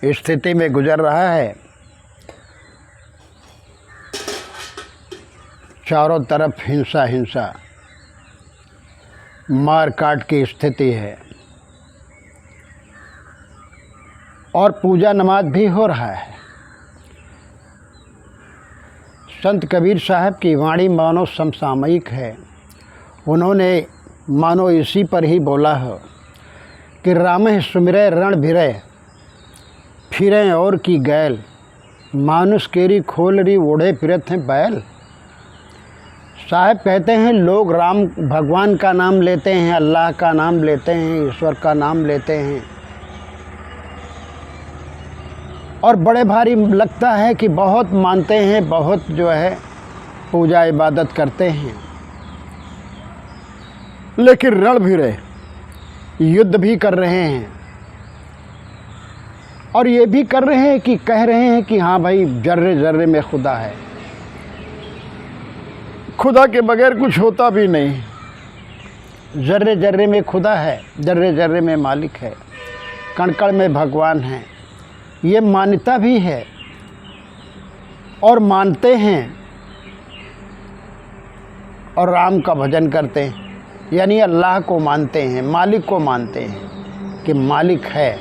स्थिति में गुजर रहा है। चारों तरफ हिंसा हिंसा, मार काट की स्थिति है और पूजा नमाज भी हो रहा है। संत कबीर साहब की वाणी मानो समसामयिक है। उन्होंने मानो इसी पर ही बोला है कि रामह सुमिरै रण भिरै, फिरें और की गैल, मानुष केरी खोलरी ओढ़े फिरत हैं बैल। साहब कहते हैं लोग राम भगवान का नाम लेते हैं, अल्लाह का नाम लेते हैं, ईश्वर का नाम लेते हैं और बड़े भारी लगता है कि बहुत मानते हैं, बहुत जो है पूजा इबादत करते हैं, लेकिन रण भिड़े युद्ध भी कर रहे हैं और ये भी कर रहे हैं कि कह रहे हैं कि हाँ भाई जर्रे जर्रे में खुदा है। खुदा के बगैर कुछ होता भी नहीं। जर्रे जर्रे में खुदा है, जर्रे जर्रे में मालिक है, कण कण में भगवान है। ये मान्यता भी है और मानते हैं और राम का भजन करते हैं, यानी अल्लाह को मानते हैं, मालिक को मानते हैं कि मालिक है,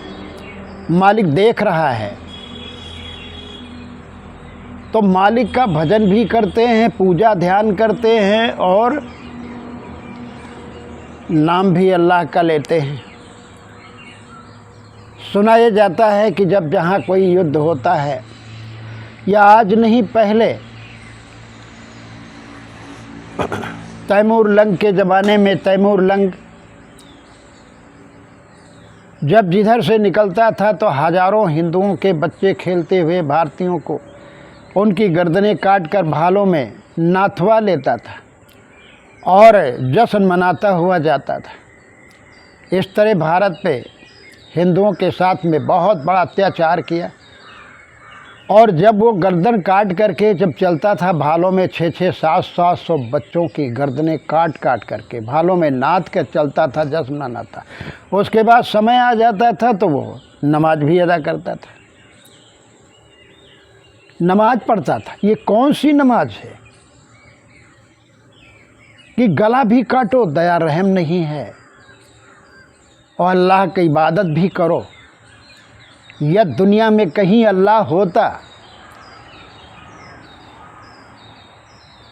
मालिक देख रहा है। तो मालिक का भजन भी करते हैं, पूजा ध्यान करते हैं और नाम भी अल्लाह का लेते हैं। सुनाया जाता है कि जब जहाँ कोई युद्ध होता है, या आज नहीं पहले तैमूर लंग के ज़माने में तैमूर लंग जब जिधर से निकलता था तो हजारों हिंदुओं के बच्चे खेलते हुए भारतीयों को उनकी गर्दनें काट कर भालों में नाथवा लेता था और जश्न मनाता हुआ जाता था। इस तरह भारत पे हिंदुओं के साथ में बहुत बड़ा अत्याचार किया और जब वो गर्दन काट करके जब चलता था भालों में 600-700 बच्चों की गर्दनें काट काट करके भालों में नाथ कर चलता था, जश्न मनाता। उसके बाद समय आ जाता था तो वो नमाज भी अदा करता था, नमाज पढ़ता था। ये कौन सी नमाज है कि गला भी काटो, दया रहम नहीं है, और अल्लाह की इबादत भी करो। यह दुनिया में कहीं अल्लाह होता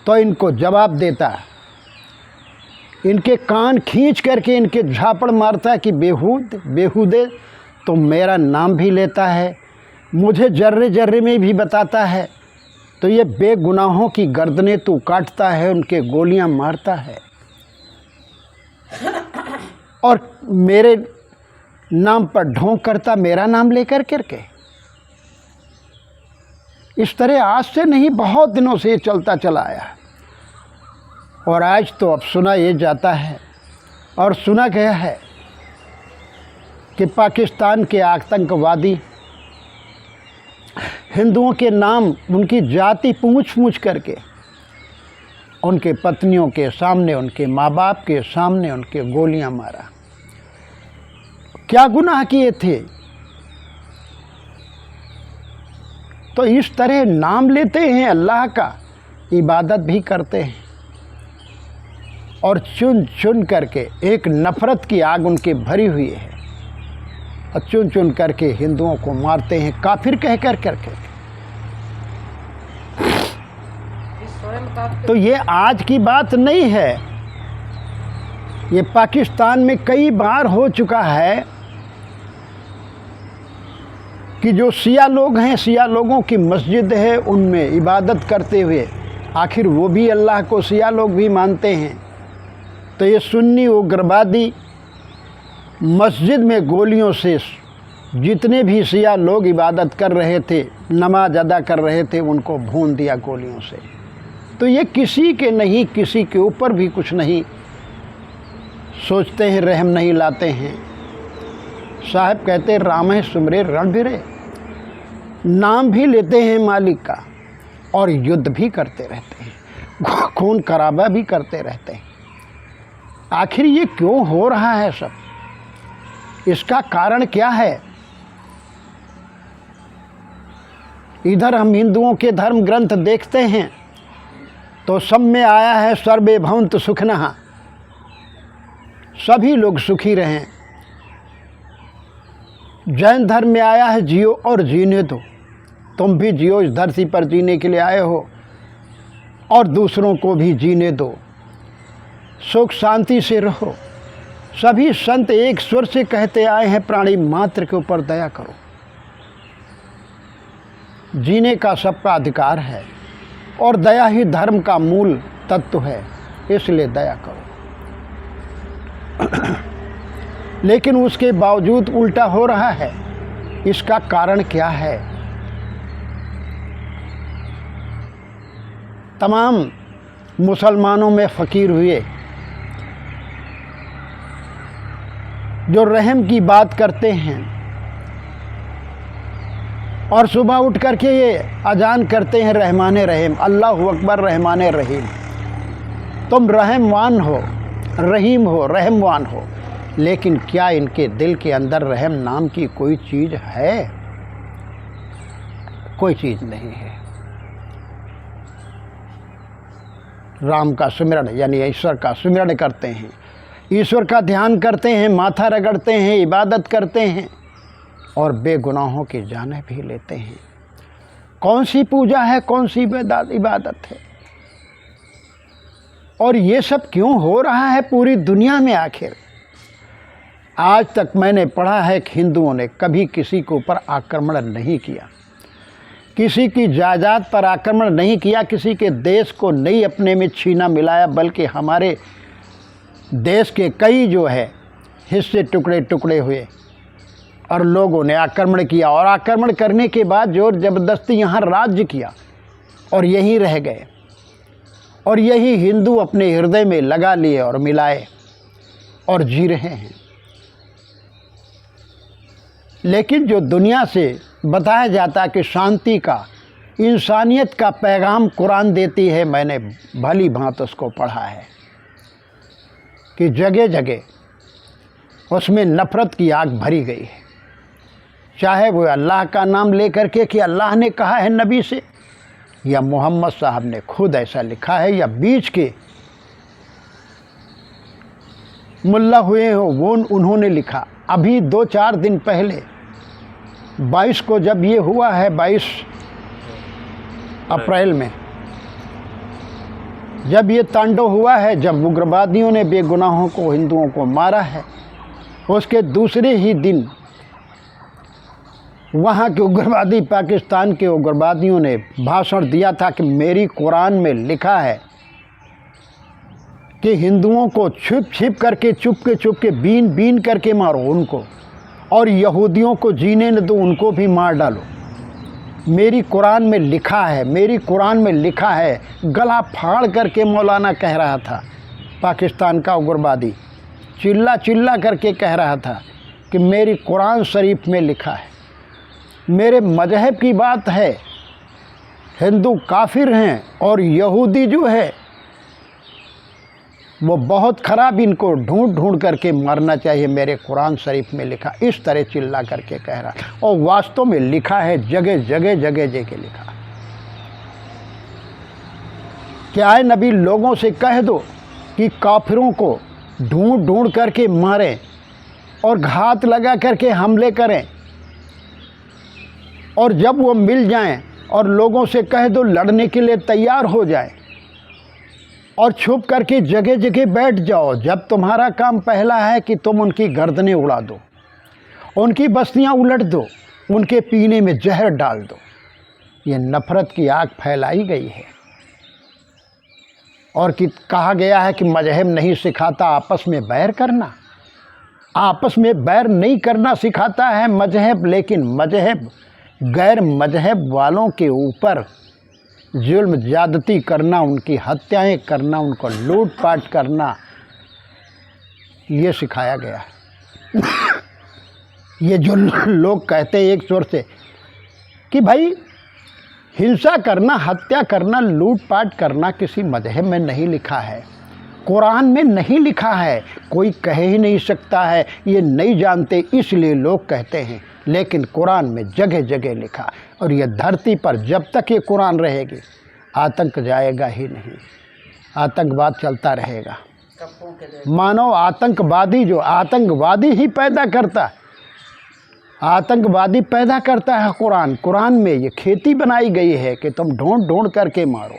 तो इनको जवाब देता, इनके कान खींच करके इनके झापड़ मारता कि बेहूदे तो मेरा नाम भी लेता है, मुझे जर्रे जर्रे में भी बताता है, तो ये बेगुनाहों की गर्दनें तू काटता है, उनके गोलियां मारता है और मेरे नाम पर ढोंग करता, मेरा नाम लेकर करके। इस तरह आज से नहीं, बहुत दिनों से ये चलता चला आया और आज तो अब सुना ये जाता है और सुना गया है कि पाकिस्तान के आतंकवादी हिंदुओं के नाम, उनकी जाति पूछ करके उनके पत्नियों के सामने, उनके माँ बाप के सामने उनके गोलियां मारा। क्या गुनाह किए थे? तो इस तरह नाम लेते हैं अल्लाह का, इबादत भी करते हैं और चुन चुन करके एक नफ़रत की आग उनके भरी हुई है और चुन चुन करके हिंदुओं को मारते हैं काफिर कह कर करके। तो ये आज की बात नहीं है, ये पाकिस्तान में कई बार हो चुका है कि जो शिया लोग हैं, शिया लोगों की मस्जिद है, उनमें इबादत करते हुए, आखिर वो भी अल्लाह को शिया लोग भी मानते हैं, तो ये सुन्नी उग्रवादी मस्जिद में गोलियों से जितने भी शिया लोग इबादत कर रहे थे, नमाज अदा कर रहे थे, उनको भून दिया गोलियों से। तो ये किसी के नहीं, किसी के ऊपर भी कुछ नहीं सोचते हैं, रहम नहीं लाते हैं। साहब कहते रामह सुमिरै रण भिरै, नाम भी लेते हैं मालिक का और युद्ध भी करते रहते हैं, खून खराबा भी करते रहते हैं। आखिर ये क्यों हो रहा है सब? इसका कारण क्या है? इधर हम हिंदुओं के धर्म ग्रंथ देखते हैं तो सब में आया है सर्वे भवन्तु सुखिनः, सभी लोग सुखी रहें। जैन धर्म में आया है जियो और जीने दो, तुम भी जियो, इस धरती पर जीने के लिए आए हो और दूसरों को भी जीने दो, सुख शांति से रहो। सभी संत एक स्वर से कहते आए हैं प्राणी मात्र के ऊपर दया करो। जीने का सबका अधिकार है और दया ही धर्म का मूल तत्व है, इसलिए दया करो। लेकिन उसके बावजूद उल्टा हो रहा है, इसका कारण क्या है? तमाम मुसलमानों में फ़कीर हुए जो रहम की बात करते हैं और सुबह उठ करके ये अजान करते हैं रहमान रहीम, अल्लाहु अकबर रहमान रहीम। तुम रहमवान हो, रहीम हो, रहमवान हो, लेकिन क्या इनके दिल के अंदर रहम नाम की कोई चीज़ है? कोई चीज़ नहीं है। राम का सुमिरन यानी ईश्वर का सुमिरन करते हैं, ईश्वर का ध्यान करते हैं, माथा रगड़ते हैं, इबादत करते हैं और बेगुनाहों की जानें भी लेते हैं। कौन सी पूजा है, कौन सी इबादत है? और ये सब क्यों हो रहा है पूरी दुनिया में? आखिर आज तक मैंने पढ़ा है कि हिंदुओं ने कभी किसी के ऊपर आक्रमण नहीं किया, किसी की जायदाद पर आक्रमण नहीं किया, किसी के देश को नहीं अपने में छीना मिलाया, बल्कि हमारे देश के कई जो है हिस्से टुकड़े टुकड़े हुए और लोगों ने आक्रमण किया और आक्रमण करने के बाद जोर ज़बरदस्ती यहाँ राज्य किया और यहीं रह गए और यही हिंदू अपने हृदय में लगा लिए और मिलाए और जी रहे हैं। लेकिन जो दुनिया से बताया जाता कि शांति का, इंसानियत का पैगाम कुरान देती है, मैंने भली भांति उसको पढ़ा है कि जगह जगह उसमें नफ़रत की आग भरी गई है, चाहे वो अल्लाह का नाम लेकर के कि अल्लाह ने कहा है नबी से, या मोहम्मद साहब ने खुद ऐसा लिखा है, या बीच के मुल्ला हुए हो वो उन्होंने लिखा। अभी 2-4 दिन पहले 22 को जब ये हुआ है, 22 अप्रैल में जब ये तांडव हुआ है, जब उग्रवादियों ने बेगुनाहों को, हिंदुओं को मारा है, उसके दूसरे ही दिन वहाँ के उग्रवादी, पाकिस्तान के उग्रवादियों ने भाषण दिया था कि मेरी कुरान में लिखा है कि हिंदुओं को छुप छिप करके, चुप के बीन बीन करके मारो उनको, और यहूदियों को जीने न दो, उनको भी मार डालो। मेरी कुरान में लिखा है, मेरी कुरान में लिखा है। गला फाड़ करके मौलाना कह रहा था, पाकिस्तान का उग्रवादी चिल्ला चिल्ला करके कह रहा था कि मेरी कुरान शरीफ में लिखा है। मेरे मजहब की बात है, हिंदू काफिर हैं और यहूदी जो है वो बहुत ख़राब, इनको ढूंढ ढूंढ करके मारना चाहिए, मेरे कुरान शरीफ में लिखा। इस तरह चिल्ला करके कह रहा, और वास्तव में लिखा है, जगह जगह जगह जगह लिखा। क्या है नबी, लोगों से कह दो कि काफिरों को ढूंढ ढूंढ करके मारें और घात लगा करके हमले करें, और जब वो मिल जाएं और लोगों से कह दो लड़ने के लिए तैयार हो जाएं और छुप करके जगह जगह बैठ जाओ। जब तुम्हारा काम पहला है कि तुम उनकी गर्दनें उड़ा दो, उनकी बस्तियां उलट दो, उनके पीने में जहर डाल दो। ये नफ़रत की आग फैलाई गई है और कि कहा गया है कि मजहब नहीं सिखाता आपस में बैर करना। आपस में बैर नहीं करना सिखाता है मजहब, लेकिन मजहब गैर मजहब वालों के ऊपर जुल्म ज़्यादती करना, उनकी हत्याएं करना, उनको लूटपाट करना, ये सिखाया गया है। ये जो लोग कहते हैं एक स्वर से कि भाई हिंसा करना, हत्या करना, लूटपाट करना किसी मजहब में नहीं लिखा है, कुरान में नहीं लिखा है, कोई कह ही नहीं सकता है, ये नहीं जानते इसलिए लोग कहते हैं। लेकिन कुरान में जगह जगह लिखा। और ये धरती पर जब तक ये कुरान रहेगी आतंक जाएगा ही नहीं, आतंकवाद चलता रहेगा। मानो आतंकवादी जो आतंकवादी ही पैदा करता, आतंकवादी पैदा करता है कुरान में ये खेती बनाई गई है कि तुम ढूंढ ढूंढ करके मारो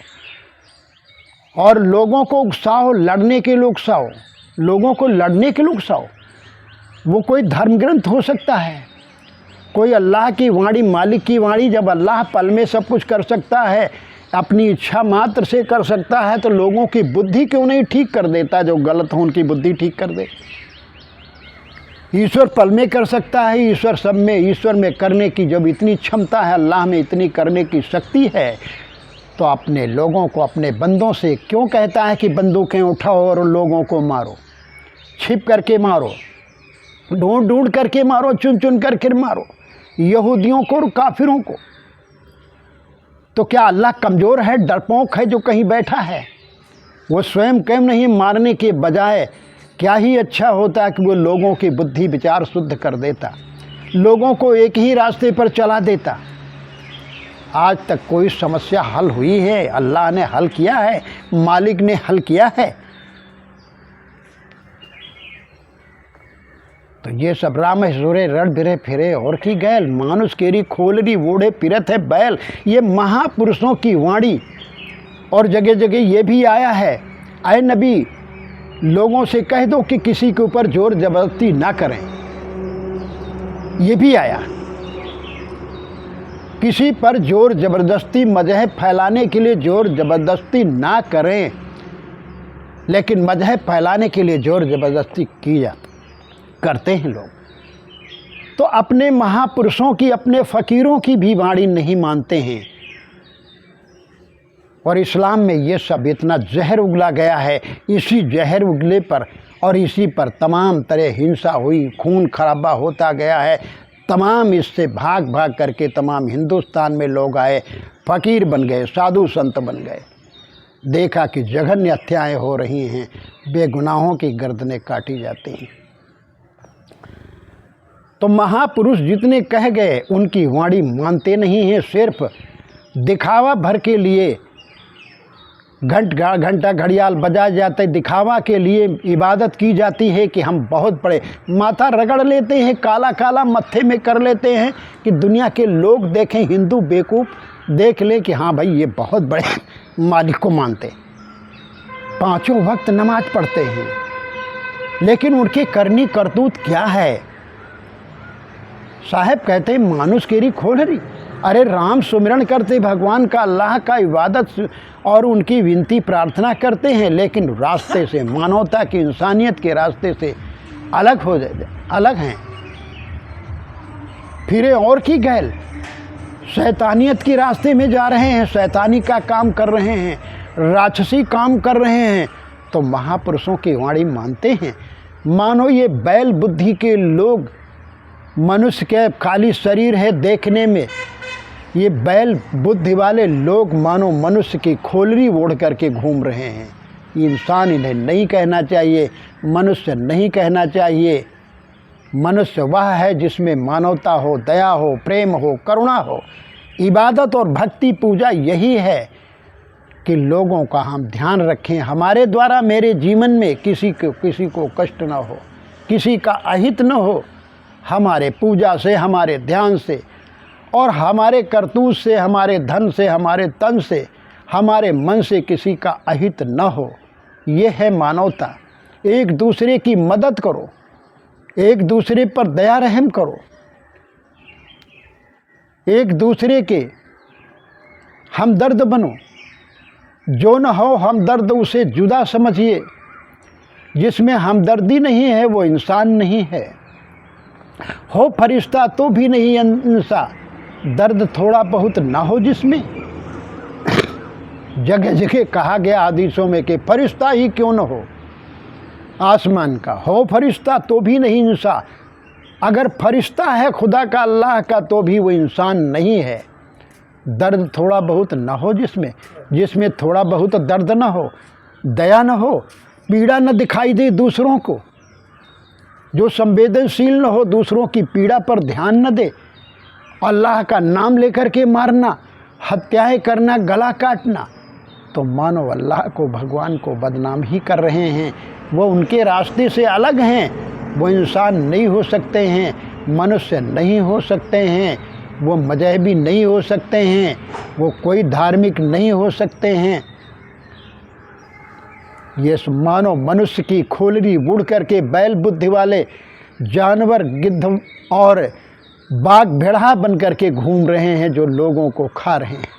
और लोगों को उकसाओ, लड़ने के लिए उकसाओ, लोगों को लड़ने के लिए उकसाओ। वो कोई धर्म ग्रंथ हो सकता है, कोई अल्लाह की वाणी, मालिक की वाणी। जब अल्लाह पल में सब कुछ कर सकता है, अपनी इच्छा मात्र से कर सकता है, तो लोगों की बुद्धि क्यों नहीं ठीक कर देता? जो गलत हो उनकी बुद्धि ठीक कर दे। ईश्वर पल में कर सकता है, ईश्वर सब में, ईश्वर में करने की जब इतनी क्षमता है, अल्लाह में इतनी करने की शक्ति है, तो अपने लोगों को, अपने बंदों से क्यों कहता है कि बंदूकें उठाओ और लोगों को मारो? छिप करके मारो, ढूंढ ढूंढ करके मारो, चुन चुन करके मारो यहूदियों को और काफिरों को। तो क्या अल्लाह कमज़ोर है, डरपोक है जो कहीं बैठा है? वो स्वयं क्यों नहीं मारने के बजाय क्या ही अच्छा होता कि वो लोगों की बुद्धि विचार शुद्ध कर देता, लोगों को एक ही रास्ते पर चला देता। आज तक कोई समस्या हल हुई है? अल्लाह ने हल किया है, मालिक ने हल किया है? तो ये सब राम सुरे रड़ बिरे फिरे और की गैल, मानुष केरी खोलरी वोड़े पिरत है बैल। ये महापुरुषों की वाणी। और जगह जगह ये भी आया है, आए नबी लोगों से कह दो कि किसी के ऊपर जोर जबरदस्ती ना करें। ये भी आया, किसी पर जोर जबरदस्ती, मजहब फैलाने के लिए जोर जबरदस्ती ना करें, लेकिन मजहब फैलाने के लिए जोर जबरदस्ती करते हैं लोग। तो अपने महापुरुषों की, अपने फ़कीरों की भी वाणी नहीं मानते हैं। और इस्लाम में ये सब इतना जहर उगला गया है। इसी जहर उगले पर और इसी पर तमाम तरह हिंसा हुई, खून खराबा होता गया है। तमाम इससे भाग भाग करके तमाम हिंदुस्तान में लोग आए, फ़कीर बन गए, साधु संत बन गए। देखा कि जघन्य हत्याएँ हो रही हैं, बेगुनाहों की गर्दनें काटी जाती हैं। तो महापुरुष जितने कह गए उनकी वाणी मानते नहीं हैं। सिर्फ दिखावा भर के लिए घंटा घड़ियाल बजाए जाते, दिखावा के लिए इबादत की जाती है कि हम बहुत बड़े, माथा रगड़ लेते हैं, काला काला मत्थे में कर लेते हैं कि दुनिया के लोग देखें, हिंदू बेवकूफ़ देख लें कि हाँ भाई ये बहुत बड़े मालिक को मानते, पांचों वक्त नमाज पढ़ते हैं। लेकिन उनके करनी करतूत क्या है? साहब कहते हैं मानुष केरी खोलरी। अरे राम सुमिरन करते, भगवान का, अल्लाह का इबादत और उनकी विनती प्रार्थना करते हैं, लेकिन रास्ते से, मानवता की, इंसानियत के रास्ते से अलग हो जाए, अलग हैं। फिरे और की गैल, शैतानियत के रास्ते में जा रहे हैं, शैतानी का काम कर रहे हैं, राक्षसी काम कर रहे हैं। तो महापुरुषों की वाणी मानते हैं? मानो ये बैल बुद्धि के लोग, मनुष्य के खाली शरीर है देखने में, ये बैल बुद्धि वाले लोग मानो मनुष्य की खोलरी ओढ़ करके घूम रहे हैं। इंसान इन्हें नहीं कहना चाहिए, मनुष्य नहीं कहना चाहिए। मनुष्य वह है जिसमें मानवता हो, दया हो, प्रेम हो, करुणा हो। इबादत और भक्ति पूजा यही है कि लोगों का हम ध्यान रखें, हमारे द्वारा मेरे जीवन में किसी को कष्ट न हो, किसी का अहित न हो। हमारे पूजा से, हमारे ध्यान से और हमारे करतूत से, हमारे धन से, हमारे तन से, हमारे मन से किसी का अहित न हो। ये है मानवता। एक दूसरे की मदद करो, एक दूसरे पर दया रहम करो, एक दूसरे के हमदर्द बनो। जो न हो हमदर्द उसे जुदा समझिए। जिसमें हमदर्दी नहीं है वो इंसान नहीं है। हो फरिश्ता तो भी नहीं इंसान, दर्द थोड़ा बहुत ना हो जिसमें। जगह जगह कहा गया हदीसों में कि फरिश्ता ही क्यों न हो आसमान का, हो फरिश्ता तो भी नहीं इंसान। अगर फरिश्ता है खुदा का, अल्लाह का, तो भी वो इंसान नहीं है। दर्द थोड़ा बहुत न हो जिसमें थोड़ा बहुत दर्द न हो, दया न हो, पीड़ा न दिखाई दे दूसरों को। जो संवेदनशील न हो, दूसरों की पीड़ा पर ध्यान न दे, अल्लाह का नाम लेकर के मारना, हत्याएं करना, गला काटना, तो मानो अल्लाह को, भगवान को बदनाम ही कर रहे हैं। वो उनके रास्ते से अलग हैं, वो इंसान नहीं हो सकते हैं, मनुष्य नहीं हो सकते हैं, वो मजहबी नहीं हो सकते हैं, वो कोई धार्मिक नहीं हो सकते हैं। ये मानो मनुष्य की खोलरी उड़ करके बैल बुद्धि वाले जानवर, गिद्ध और बाघ भेड़ा बन करके घूम रहे हैं, जो लोगों को खा रहे हैं।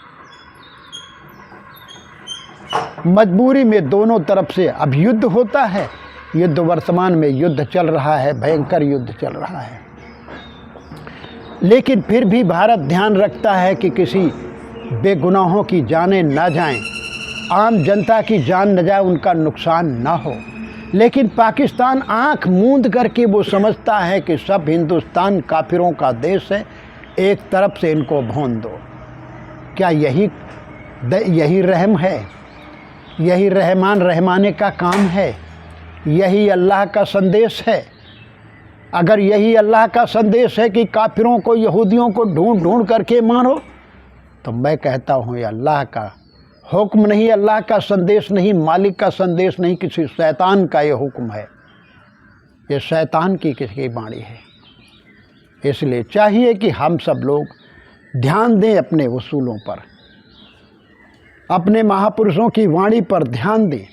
मजबूरी में दोनों तरफ से अब युद्ध होता है। युद्ध वर्तमान में युद्ध चल रहा है, भयंकर युद्ध चल रहा है। लेकिन फिर भी भारत ध्यान रखता है कि किसी बेगुनाहों की जानें ना जाएं, आम जनता की जान न जाए, उनका नुकसान ना हो। लेकिन पाकिस्तान आंख मूंद करके वो समझता है कि सब हिंदुस्तान काफिरों का देश है, एक तरफ से इनको भून दो। क्या यही रहम है? यही रहमान रहमाने का काम है? यही अल्लाह का संदेश है? अगर यही अल्लाह का संदेश है कि काफिरों को, यहूदियों को ढूंढ ढूंढ करके मारो, तो मैं कहता हूँ ये अल्लाह का हुक्म नहीं, अल्लाह का संदेश नहीं, मालिक का संदेश नहीं, किसी शैतान का ये हुक्म है। ये शैतान की किसी वाणी है। इसलिए चाहिए कि हम सब लोग ध्यान दें अपने उसूलों पर, अपने महापुरुषों की वाणी पर ध्यान दें।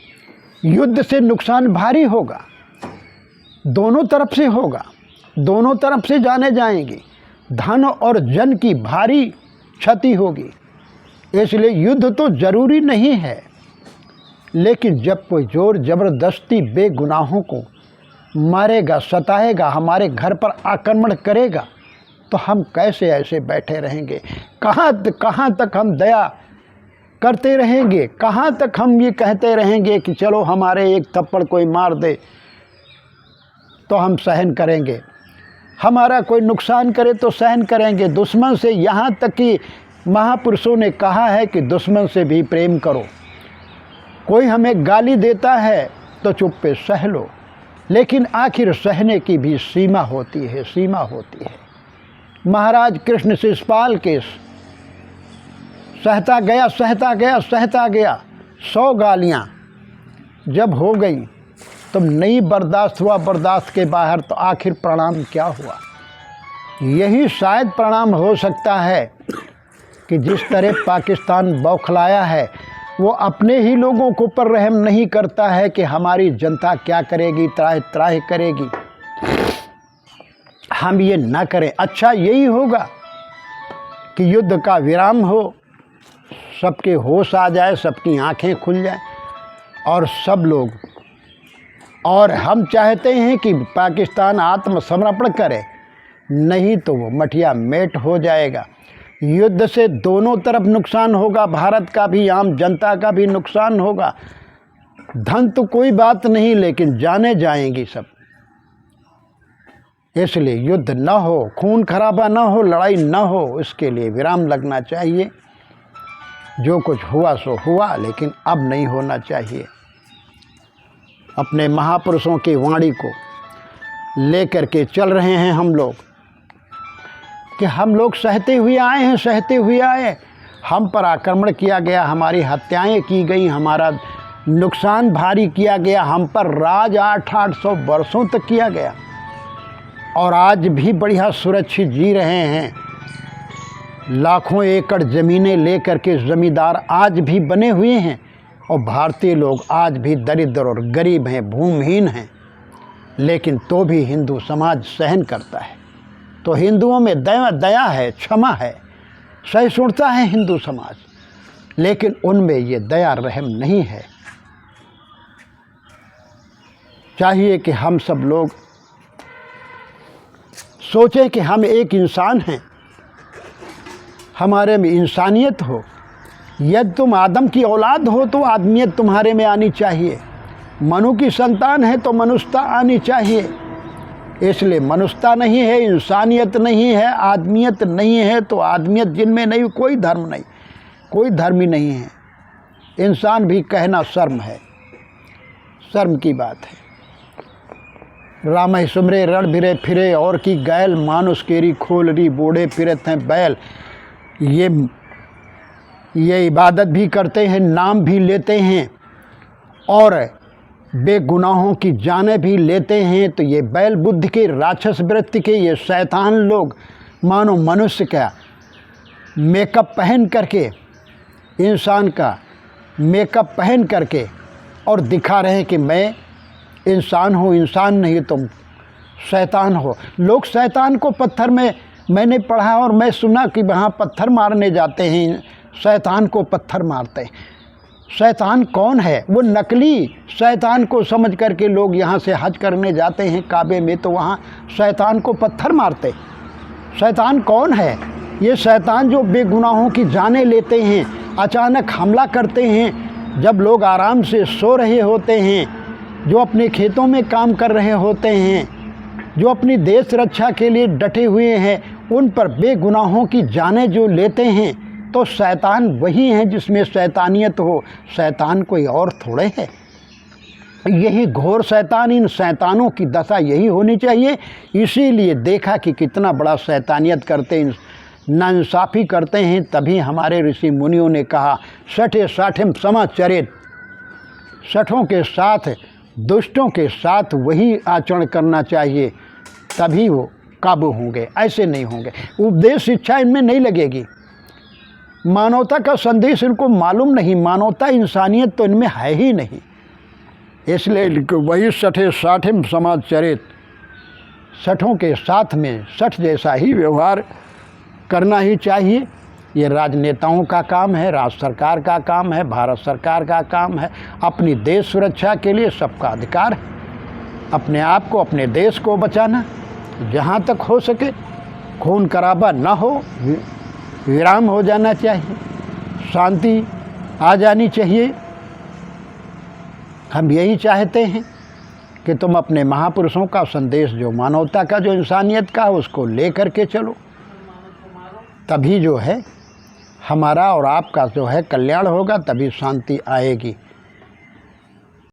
युद्ध से नुकसान भारी होगा, दोनों तरफ से होगा, दोनों तरफ से जाने जाएंगे, धन और जन की भारी क्षति होगी। इसलिए युद्ध तो ज़रूरी नहीं है, लेकिन जब कोई जोर ज़बरदस्ती बेगुनाहों को मारेगा, सताएगा, हमारे घर पर आक्रमण करेगा, तो हम कैसे ऐसे बैठे रहेंगे? कहाँ तक हम दया करते रहेंगे? कहाँ तक हम ये कहते रहेंगे कि चलो हमारे एक थप्पड़ कोई मार दे तो हम सहन करेंगे, हमारा कोई नुकसान करे तो सहन करेंगे। दुश्मन से, यहाँ तक कि महापुरुषों ने कहा है कि दुश्मन से भी प्रेम करो। कोई हमें गाली देता है तो चुप्पे सह लो, लेकिन आखिर सहने की भी सीमा होती है, सीमा होती है। महाराज कृष्ण शिषपाल के सहता गया, सहता गया, सहता गया, 100 गालियाँ जब हो गई तो नहीं बर्दाश्त हुआ, बर्दाश्त के बाहर, तो आखिर प्रणाम क्या हुआ? यही शायद प्रणाम हो सकता है कि जिस तरह पाकिस्तान बौखलाया है, वो अपने ही लोगों के ऊपर रहम नहीं करता है कि हमारी जनता क्या करेगी, त्राह त्राह करेगी, हम ये ना करें। अच्छा यही होगा कि युद्ध का विराम हो, सबके होश आ जाए, सबकी आंखें खुल जाए और सब लोग, और हम चाहते हैं कि पाकिस्तान आत्मसमर्पण करे, नहीं तो वो मटिया मेट हो जाएगा। युद्ध से दोनों तरफ नुकसान होगा, भारत का भी, आम जनता का भी नुकसान होगा। धन तो कोई बात नहीं, लेकिन जाने जाएंगी सब। इसलिए युद्ध न हो, खून खराबा न हो, लड़ाई न हो, इसके लिए विराम लगना चाहिए। जो कुछ हुआ सो हुआ, लेकिन अब नहीं होना चाहिए। अपने महापुरुषों की वाणी को लेकर के चल रहे हैं हम लोग, कि हम लोग सहते हुए आए हैं, सहते हुए आए। हम पर आक्रमण किया गया, हमारी हत्याएं की गई, हमारा नुकसान भारी किया गया, हम पर राज 800 वर्षों तक किया गया, और आज भी बढ़िया सुरक्षित जी रहे हैं। लाखों एकड़ ज़मीनें लेकर के ज़मींदार आज भी बने हुए हैं, और भारतीय लोग आज भी दरिद्र और गरीब हैं, भूमिहीन हैं, लेकिन तो भी हिंदू समाज सहन करता है। तो हिंदुओं में दया है, क्षमा है, सहिष्णुता है हिंदू समाज, लेकिन उनमें ये दया रहम नहीं है। चाहिए कि हम सब लोग सोचें कि हम एक इंसान हैं, हमारे में इंसानियत हो। यदि तुम आदम की औलाद हो तो आदमियत तुम्हारे में आनी चाहिए, मनु की संतान है तो मनुष्यता आनी चाहिए। इसलिए मनुष्यता नहीं है, इंसानियत नहीं है, आदमियत नहीं है, तो आदमियत जिनमें नहीं, कोई धर्म नहीं, कोई धर्म ही नहीं है। इंसान भी कहना शर्म है, शर्म की बात है। राम सुमरे रण भिरे फिरे और की गैल, मानुष केरी खोलरी बोड़े फिरत हैं बैल। ये इबादत भी करते हैं, नाम भी लेते हैं और बेगुनाहों की जानें भी लेते हैं। तो ये बैल बुद्धि के, राक्षस वृत्ति के ये शैतान लोग मानो मनुष्य का मेकअप पहन करके, इंसान का मेकअप पहन करके और दिखा रहे हैं कि मैं इंसान हूँ, इंसान नहीं तुम शैतान हो। लोग शैतान को पत्थर में, मैंने पढ़ा और मैं सुना कि वहाँ पत्थर मारने जाते हैं, शैतान को पत्थर मारते हैं। शैतान कौन है? वो नकली शैतान को समझ करके लोग यहाँ से हज करने जाते हैं काबे में, तो वहाँ शैतान को पत्थर मारते। शैतान कौन है? ये शैतान जो बेगुनाहों की जानें लेते हैं, अचानक हमला करते हैं जब लोग आराम से सो रहे होते हैं, जो अपने खेतों में काम कर रहे होते हैं, जो अपनी देश रक्षा के लिए डटे हुए हैं, उन पर बेगुनाहों की जानें जो लेते हैं, तो शैतान वही है जिसमें शैतानियत हो। शैतान कोई और थोड़े है। यही घोर शैतान, इन शैतानों की दशा यही होनी चाहिए। इसीलिए देखा कि कितना बड़ा शैतानियत करते, नाइंसाफ़ी करते हैं। तभी हमारे ऋषि मुनियों ने कहा सठे साठम समाचरित, सठों के साथ, दुष्टों के साथ वही आचरण करना चाहिए, तभी वो काबू होंगे, ऐसे नहीं होंगे। उपदेश शिक्षा इनमें नहीं लगेगी, मानवता का संदेश इनको मालूम नहीं, मानवता इंसानियत तो इनमें है ही नहीं। इसलिए वही सठे साठम समाचरित, सठों के साथ में सठ जैसा ही व्यवहार करना ही चाहिए। ये राजनेताओं का काम है, राज्य सरकार का काम है, भारत सरकार का काम है। अपनी देश सुरक्षा के लिए सबका अधिकार है अपने आप को, अपने देश को बचाना। जहाँ तक हो सके खून खराबा ना हो, विराम हो जाना चाहिए, शांति आ जानी चाहिए। हम यही चाहते हैं कि तुम अपने महापुरुषों का संदेश, जो मानवता का, जो इंसानियत का, उसको ले कर के चलो। तभी जो है हमारा और आपका जो है कल्याण होगा, तभी शांति आएगी।